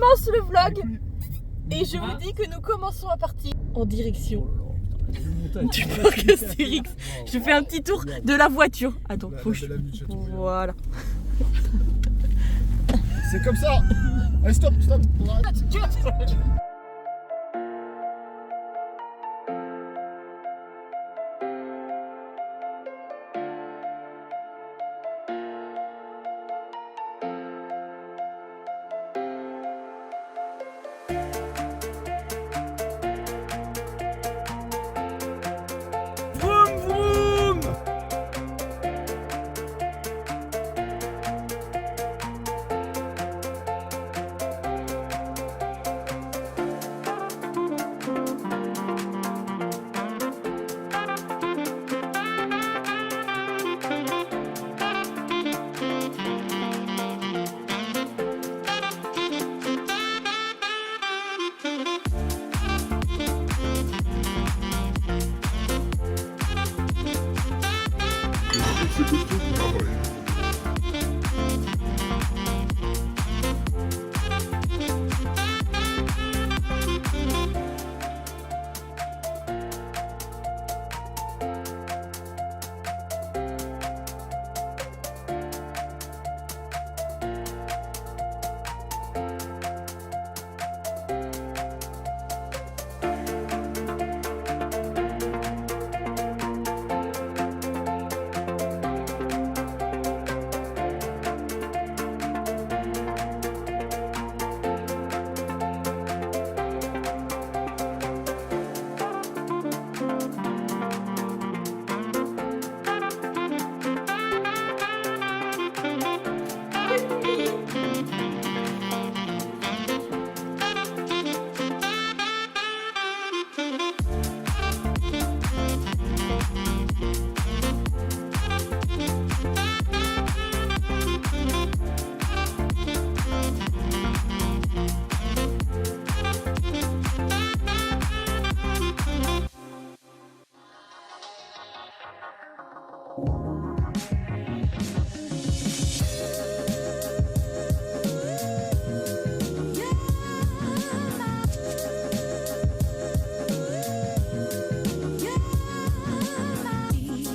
commence le vlog et je vous dis que nous commençons à partir en direction du parc Astérix. Je fais un petit tour de la voiture. Attends, faut que je... Voilà. C'est comme ça. Allez, stop, stop.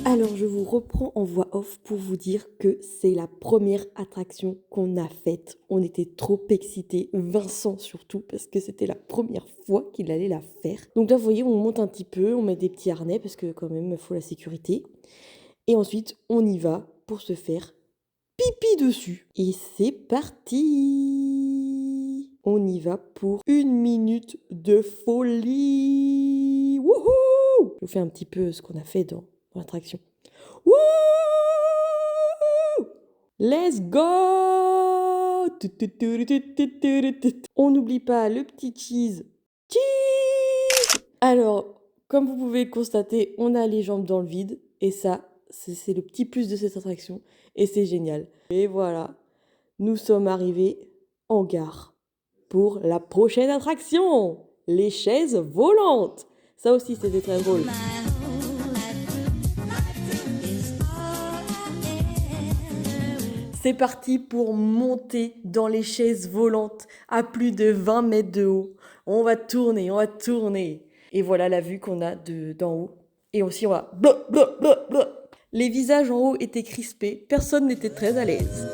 Alors je vous reprends en voix off pour vous dire que c'est la première attraction qu'on a faite. On était trop excités, Vincent surtout, parce que c'était la première fois qu'il allait la faire. Donc là vous voyez, on monte un petit peu, on met des petits harnais parce que quand même il faut la sécurité. Et ensuite on y va pour se faire pipi dessus. Et c'est parti! On y va pour 1 minute de folie! Wouhou! Je vous fais un petit peu ce qu'on a fait dans l'attraction. Wouh! Let's go! On n'oublie pas le petit cheese. Cheese! Alors, comme vous pouvez le constater, on a les jambes dans le vide. Et ça, c'est le petit plus de cette attraction. Et c'est génial. Et voilà, nous sommes arrivés en gare pour la prochaine attraction. Les chaises volantes. Ça aussi, c'était très drôle. C'est parti pour monter dans les chaises volantes à plus de 20 mètres de haut. On va tourner, on va tourner. Et voilà la vue qu'on a d'en haut. Et aussi, on va... Les visages en haut étaient crispés. Personne n'était très à l'aise.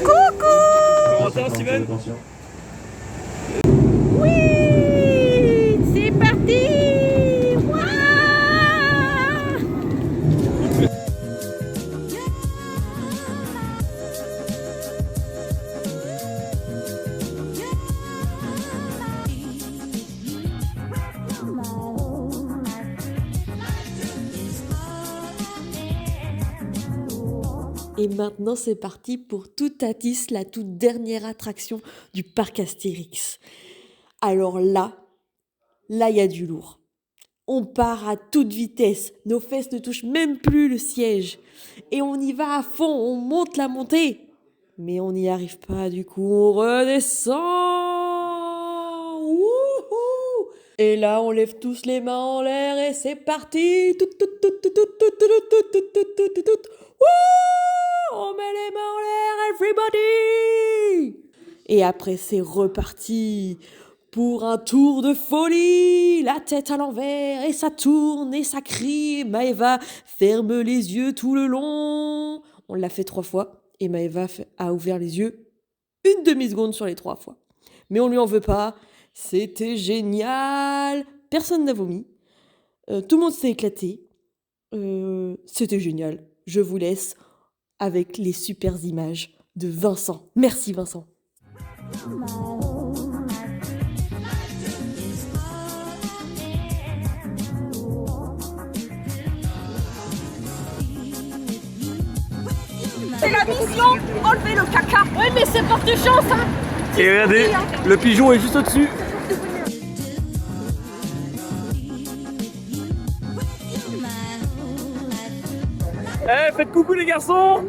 Coucou! Comment ça, Steven? Oui! C'est parti! Wouah! Et maintenant, c'est parti pour Toutatis, la toute dernière attraction du parc Astérix. Alors là, il y a du lourd. On part à toute vitesse, nos fesses ne touchent même plus le siège. Et on y va à fond, on monte la montée. Mais on n'y arrive pas, du coup on redescend. Wouhou! Et là, on lève tous les mains en l'air et c'est parti. Wouh! On met les mains en l'air, everybody! Et après, c'est reparti pour un tour de folie. La tête à l'envers et ça tourne et ça crie. Maëva ferme les yeux tout le long. On l'a fait 3 fois et Maëva a ouvert les yeux une demi-seconde sur les 3 fois. Mais on lui en veut pas. C'était génial. Personne n'a vomi. Tout le monde s'est éclaté. C'était génial. Je vous laisse avec les super images de Vincent. Merci Vincent. C'est la mission, enlever le caca. Oui, mais c'est porte chance, hein. Et regardez, le pigeon est juste au-dessus. Eh, faites coucou les garçons.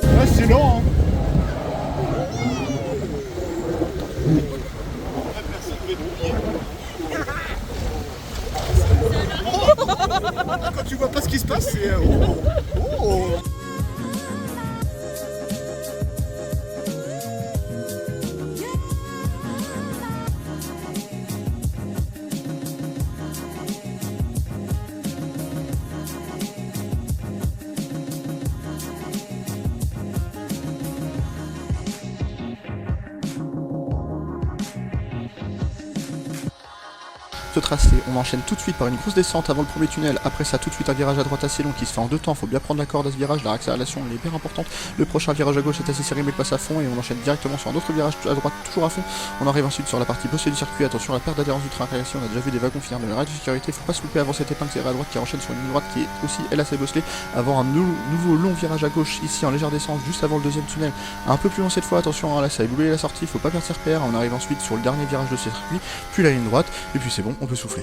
Ouais, c'est lent, hein. Quand tu vois pas ce qui se passe, c'est... Oh. Ce tracé, on enchaîne tout de suite par une grosse descente avant le premier tunnel, après ça tout de suite un virage à droite assez long qui se fait en 2 temps, faut bien prendre la corde à ce virage, la accélération elle est bien importante, le prochain virage à gauche est assez serré mais passe à fond et on enchaîne directement sur un autre virage à droite toujours à fond, on arrive ensuite sur la partie bossée du circuit, attention à la perte d'adhérence du train à réaction, on a déjà vu des wagons finir le rail de sécurité, faut pas se louper avant cette épingle serrée à droite qui enchaîne sur une ligne droite qui est aussi elle assez bosselée, avant un nouveau long virage à gauche ici en légère descente juste avant le deuxième tunnel, un peu plus long cette fois, attention là ça a ébloulé la sortie, faut pas perdre ses repères, on arrive ensuite sur le dernier virage de ce circuit, puis la ligne droite, et puis c'est bon, on peut souffler.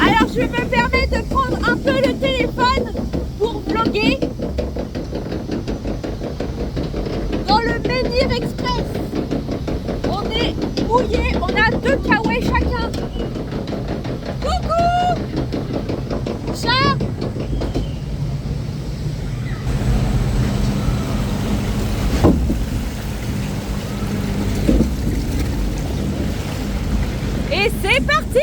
Alors je me permets de prendre un peu le téléphone pour vlogger dans le Menhir Express. On est mouillés, on a 2 kawaii chacun. Coucou chat. Et c'est parti!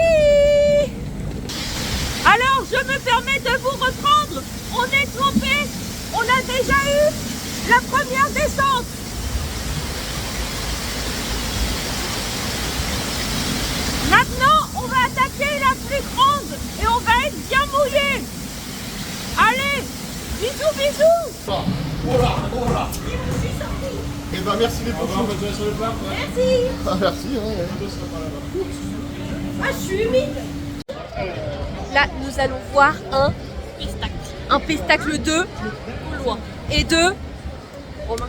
Alors je me permets de vous reprendre. On est trempés. On a déjà eu la première descente. Maintenant, on va attaquer la plus grande et on va être bien mouillé. Allez, bisous, bisous. Voilà. Eh ben merci les pochons. Merci. Ah, merci. Ouais. Ah, je suis humide. Là, nous allons voir un pestacle de Gaulois et de Romain.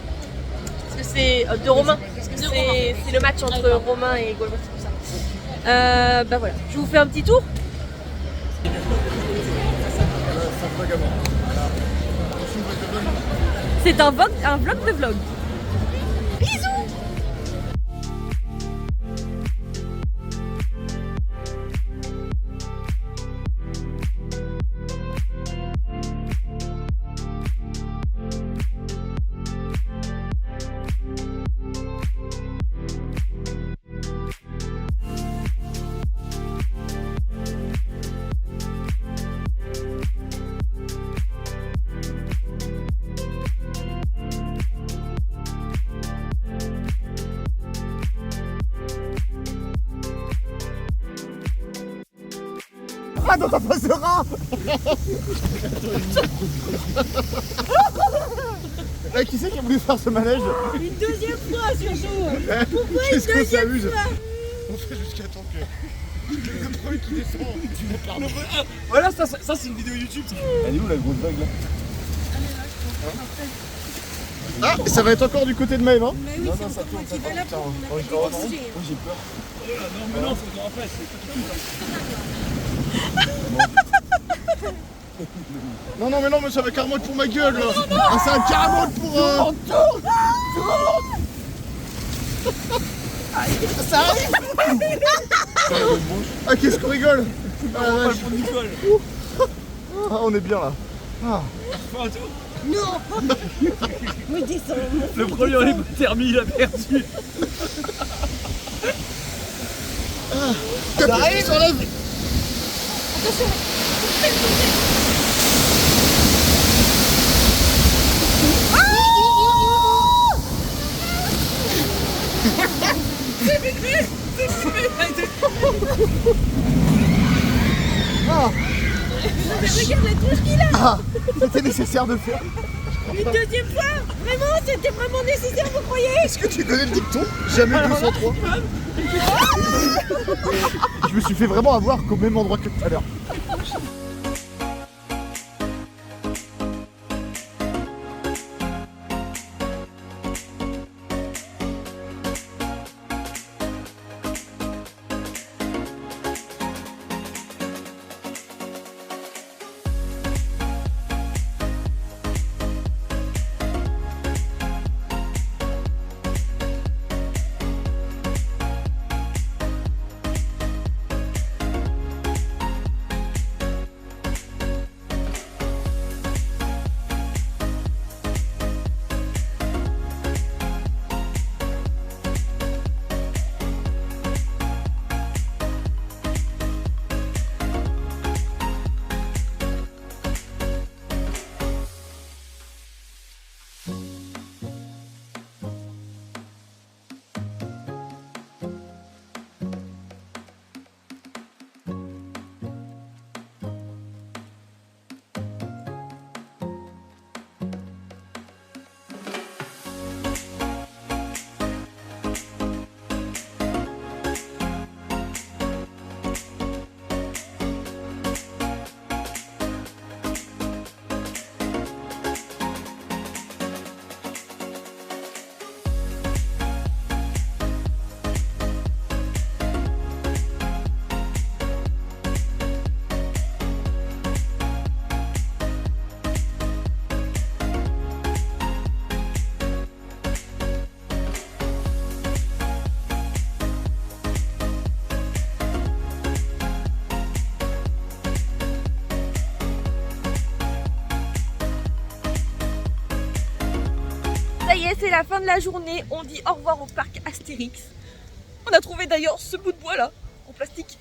Parce que c'est de Romain. Parce que c'est le match entre Romain et Gaulois, c'est pour ça. Bah voilà, je vous fais un petit tour. C'est un vlog de vlog. Bisous. Ah, dans ta face de rat. Qui c'est qui a voulu faire ce manège? Une deuxième fois surtout. Pourquoi une Qu'est-ce qu'on deuxième s'amuse? fois? On fait jusqu'à temps que le premier qui descend, tu me parles. Voilà, ça c'est une vidéo YouTube. Elle est où la grosse vague là? Ah, ça va être encore du côté de Maëva, hein? Mais oui, ça tourne. J'ai peur. Non, mais non, faut en faire, c'est Non, non, mais ça va carrément être pour ma gueule là. Ah, c'est un carrément pour. Ça arrive. Ah, qu'est-ce qu'on rigole. pas le fond de Nicole. Ah, on est bien là. Ah. Faut un tour. Non. Mais descends. Le premier en hypothermie, il a perdu. Ça arrive sur la vie. Ah. Mais regarde la touche qu'il a. Ah, c'était nécessaire de faire. Une deuxième fois. Vraiment, c'était vraiment nécessaire, vous croyez? Est-ce que tu connais le dicton? Jamais 203. Je me suis fait vraiment avoir qu'au même endroit que tout à l'heure. Ça y est, c'est la fin de la journée. On dit au revoir au parc Astérix. On a trouvé d'ailleurs ce bout de bois là, en plastique.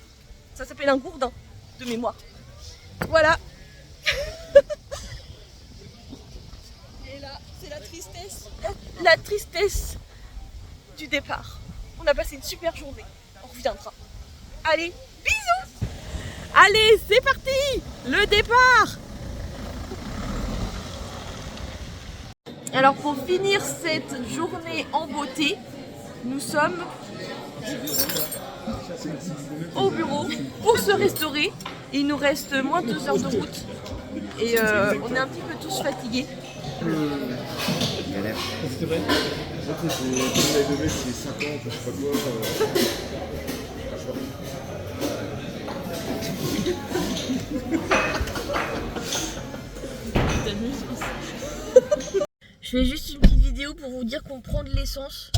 Ça s'appelle un gourdin, de mémoire. Voilà. Et là, c'est la tristesse. La tristesse du départ. On a passé une super journée. On reviendra. Allez, bisous. Allez, c'est parti. Le départ. Alors pour finir cette journée en beauté, nous sommes au bureau pour se restaurer. Il nous reste moins de 2 heures de route et on est un petit peu tous fatigués. Galère. C'était vrai. C'est 50, je sais pas quoi. Je fais juste une petite vidéo pour vous dire qu'on prend de l'essence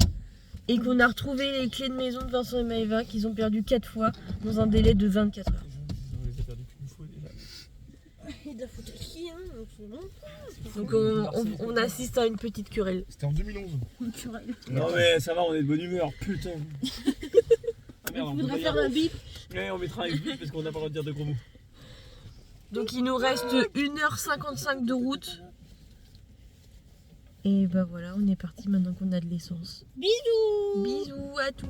et qu'on a retrouvé les clés de maison de Vincent et Maëva qu'ils ont perdu 4 fois dans un délai de 24 heures. Donc on assiste à une petite querelle. C'était en 2011. Non mais ça va, on est de bonne humeur, putain. Merde, on faudrait faire un bip. Ouais, on mettra un bip parce qu'on n'a pas le droit de dire de gros mots. Donc il nous reste 1h55 de route. Et bah voilà, on est parti maintenant qu'on a de l'essence. Bisous. Bisous à tous.